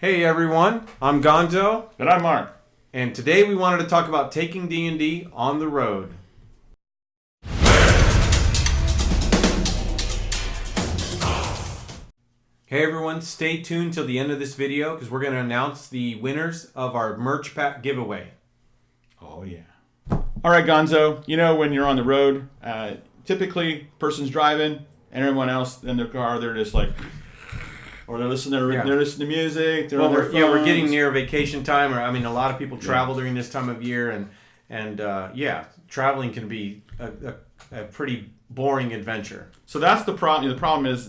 Hey everyone, I'm Gonzo. And I'm Mark. And today we wanted to talk about taking D&D on the road. Hey everyone, stay tuned till the end of this video because we're going to announce the winners of our merch pack giveaway. Oh yeah. All right, Gonzo, you know when you're on the road, typically person's driving and everyone else in their car, they're just like... Or they're listening to music. They're on their phones. We're getting near vacation time. A lot of people travel during this time of year, and traveling can be a pretty boring adventure. So that's the problem. The problem is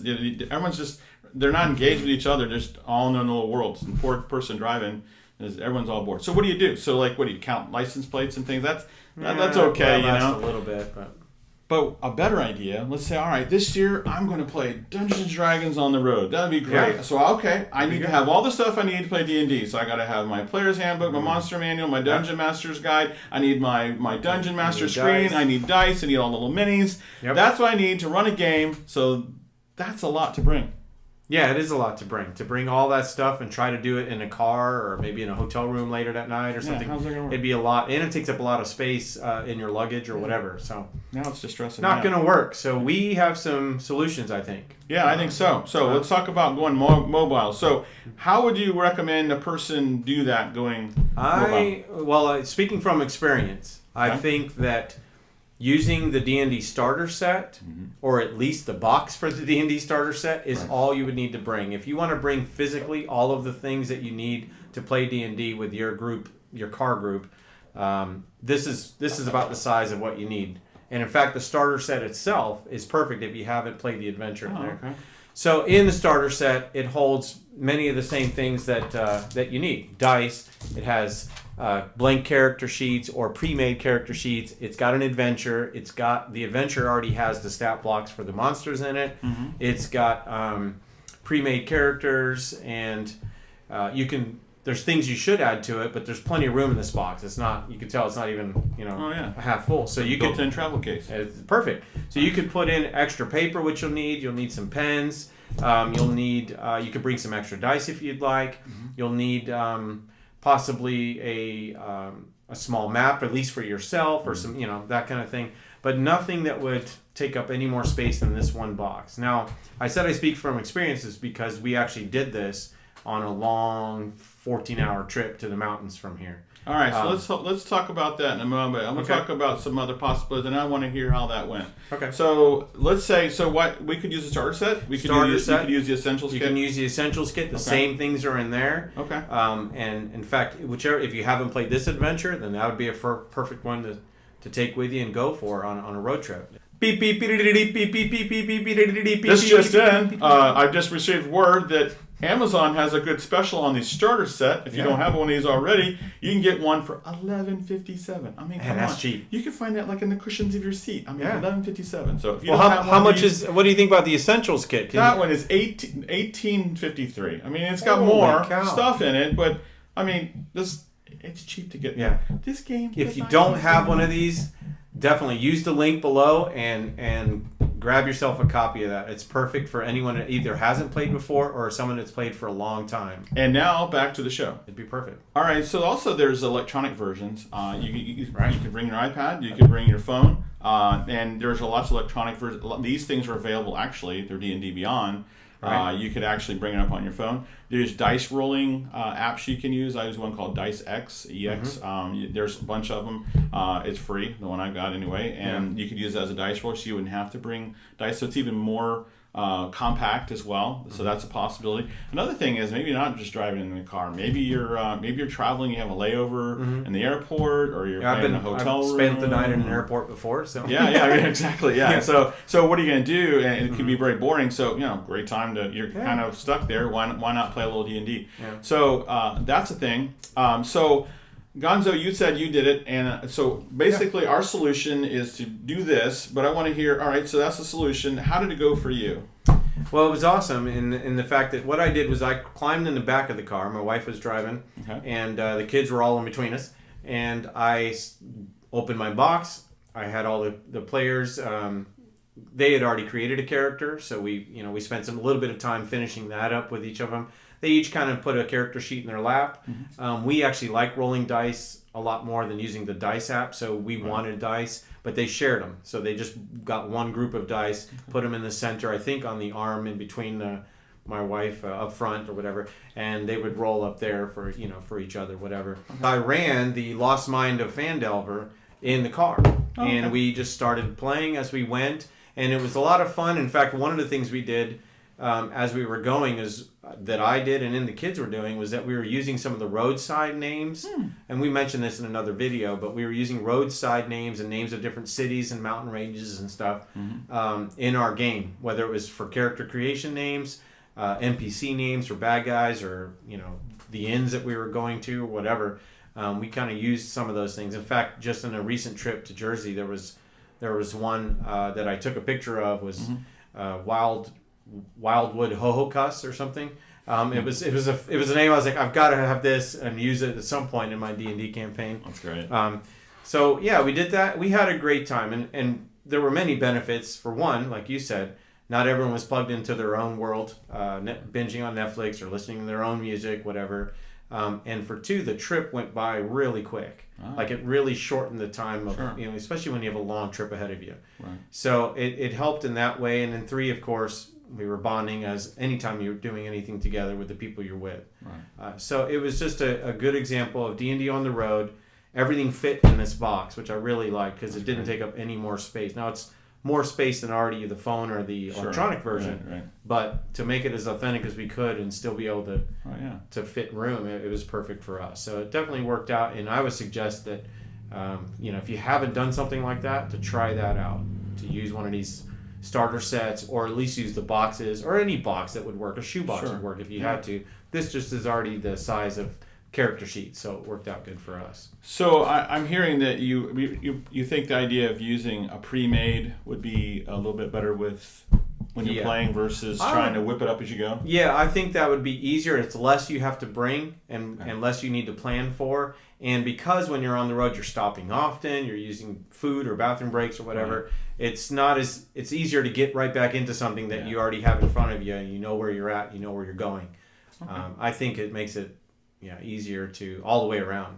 everyone's they're not engaged with each other. They're just all in their little worlds. And poor person driving everyone's all bored. So what do you do? So what do you count license plates and things? That's okay, a little bit, But a better idea, let's say, all right, this year I'm going to play Dungeons and Dragons on the road. That would be great. Yeah. So, I need to have all the stuff I need to play D&D. So I got to have my player's handbook, my monster manual, my Dungeon Master's guide. I need my Dungeon Master screen. Dice. I need dice. I need all the little minis. Yep. That's what I need to run a game. So that's a lot to bring. Yeah, it is a lot to bring. To bring all that stuff and try to do it in a car or maybe in a hotel room later that night or something. How's that gonna work? It'd be a lot. And it takes up a lot of space in your luggage or whatever. So now it's just stressing not going to work. So we have some solutions, I think. Yeah, I think so. So let's talk about going mobile. So how would you recommend a person do that going mobile? Well, speaking from experience, okay. I think that using the D&D starter set, or at least the box for the D&D starter set, is all you would need to bring. If you want to bring physically all of the things that you need to play D&D with your group, your car group, this is about the size of what you need. And in fact, the starter set itself is perfect if you haven't played the adventure in there. Okay. So in the starter set, it holds many of the same things that you need. Dice, it has blank character sheets or pre-made character sheets. It's got an adventure. The adventure already has the stat blocks for the monsters in it. Mm-hmm. It's got pre-made characters, and there's things you should add to it, but there's plenty of room in this box. It's not, you can tell it's not even, a half full. So you built-in travel case. It's perfect. So you could put in extra paper, which you'll need. You'll need some pens. You'll need, you could bring some extra dice if you'd like. Mm-hmm. You'll need possibly a small map, at least for yourself, or some, that kind of thing. But nothing that would take up any more space than this one box. Now, I said I speak from experiences because we actually did this on a long 14-hour trip to the mountains from here. All right, so let's talk about that in a moment. I'm going to talk about some other possibilities, and I want to hear how that went. Okay. So let's say, what we could use a starter set. We could use the essentials kit. You can use the essentials kit. The same things are in there. Okay. And in fact, if you haven't played this adventure, then that would be a perfect one to take with you and go for on a road trip. Beep beep beep beep beep beep beep beep beep beep. This just in. I've just received word that Amazon has a good special on the starter set. If you don't have one of these already, you can get one for $11.57. I mean, come on, that's cheap. You can find that in the cushions of your seat. I mean, $11.57. So if you how much is? What do you think about the essentials kit? That one is $18.53. I mean, it's got more stuff in it, but I mean, it's cheap to get. Yeah. This game. If you don't have one of these, definitely use the link below and grab yourself a copy of that. It's perfect for anyone that either hasn't played before or someone that's played for a long time. And now back to the show. It'd be perfect. All right. So also there's electronic versions. You can bring your iPad. You can bring your phone. And there's lots of electronic versions. These things are available actually through D&D Beyond. Right. You could actually bring it up on your phone. There's dice rolling apps you can use. I use one called Dice X, EX. Mm-hmm. There's a bunch of them. It's free, the one I got anyway. And you could use it as a dice roller, so you wouldn't have to bring dice. So it's even more compact as well. So that's a possibility. Another thing is maybe you're not just driving in the car. Maybe you're traveling. You have a layover in the airport, or you're playing in a hotel room. I've spent the night in an airport before. So yeah, exactly. Yeah. So what are you going to do? And it could be very boring. So great time you're kind of stuck there. Why not play a little D&D? Yeah. So that's a thing. So Gonzo, you said you did it, and so basically our solution is to do this, but I want to hear, all right, so that's the solution. How did it go for you? Well, it was awesome in the fact that what I did was I climbed in the back of the car. My wife was driving, and the kids were all in between us, and I opened my box. I had all the players. They had already created a character, so we spent a little bit of time finishing that up with each of them. they each kind of put a character sheet in their lap. We actually like rolling dice a lot more than using the dice app, so we wanted dice, but they shared them. So they just got one group of dice, put them in the center, I think on the arm in between my wife up front or whatever, and they would roll up there for for each other, whatever. I ran the Lost Mind of Phandelver in the car, and we just started playing as we went, and it was a lot of fun. In fact, one of the things we did as we were going is that I did and then the kids were doing was that we were using some of the roadside names, and we mentioned this in another video, but we were using roadside names and names of different cities and mountain ranges and stuff in our game, whether it was for character creation names, NPC names for bad guys, or the inns that we were going to or whatever. We kind of used some of those things. In fact, just in a recent trip to Jersey, there was one that I took a picture of, was Wildwood Hohokus or something. It was a name I was like, I've got to have this and use it at some point in my D&D campaign. That's great. So yeah, we did that. We had a great time, and there were many benefits. For one, like you said, not everyone was plugged into their own world, binging on Netflix or listening to their own music, whatever. And for two, the trip went by really quick. Like it really shortened the time of, especially when you have a long trip ahead of you. Right. So it helped in that way. And then three, of course, we were bonding as anytime you're doing anything together with the people you're with. Right. So it was just a good example of D&D on the road. Everything fit in this box, which I really liked because it didn't take up any more space. Now it's more space than already the phone or the electronic version, right. But to make it as authentic as we could and still be able to to fit room, it was perfect for us. So it definitely worked out, and I would suggest that if you haven't done something like that, to try that out, to use one of these starter sets, or at least use the boxes, or any box that would work. A shoebox would work if you had to. This just is already the size of character sheet, so it worked out good for us. So I'm hearing that you think the idea of using a pre-made would be a little bit better with when you're playing versus trying to whip it up as you go? Yeah, I think that would be easier. It's less you have to bring and less you need to plan for. And because when you're on the road, you're stopping often, you're using food or bathroom breaks or whatever, it's easier to get right back into something that you already have in front of you, and you know where you're at, you know where you're going. Okay. I think it makes it easier to all the way around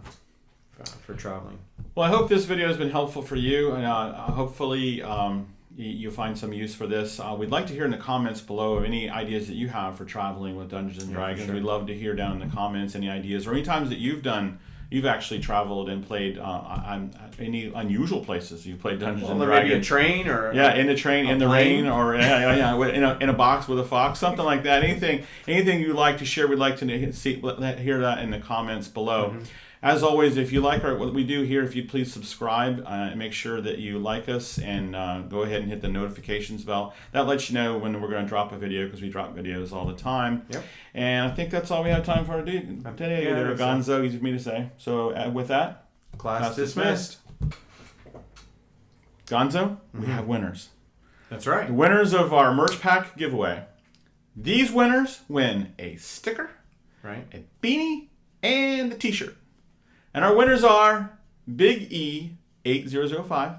for traveling. Well, I hope this video has been helpful for you, and hopefully you'll find some use for this. We'd like to hear in the comments below any ideas that you have for traveling with Dungeons and Dragons. We'd love to hear down in the comments any ideas or any times that you've actually traveled and played on any unusual places. You played Dungeons and Dragons. Maybe a train or in a train, in the rain, or in a box with a fox, something like that. Anything you'd like to share, we'd like to hear that in the comments below. Mm-hmm. As always, if you like what we do here, if you'd please subscribe and make sure that you like us, and go ahead and hit the notifications bell. That lets you know when we're going to drop a video, because we drop videos all the time. Yep. And I think that's all we have time for today. Gonzo, easy for me to say. So with that, class dismissed. Gonzo, we have winners. That's right. The winners of our merch pack giveaway. These winners win a sticker, a beanie, and a t-shirt. And our winners are Big E 8005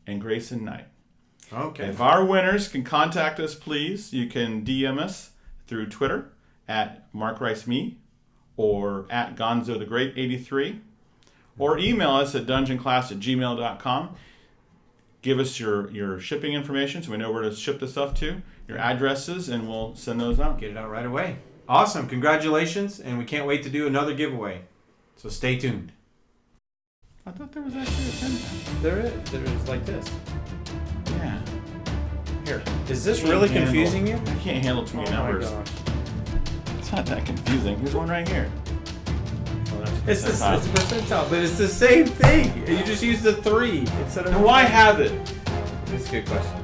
and Grayson Knight. Okay. If our winners can contact us, please, you can DM us through Twitter at MarkRiceMe or at GonzoTheGreat83, or email us at dungeonclass@gmail.com. Give us your shipping information so we know where to ship the stuff to, your addresses, and we'll send those out. Get it out right away. Awesome. Congratulations, and we can't wait to do another giveaway. So stay tuned. I thought there was actually a pen. There is like this. Yeah. Here. Is this really confusing you? I can't handle too many numbers. My gosh. It's not that confusing. There's one right here. It's percentile, but it's the same thing. You just use the 3 instead of. Why have it? That's a good question.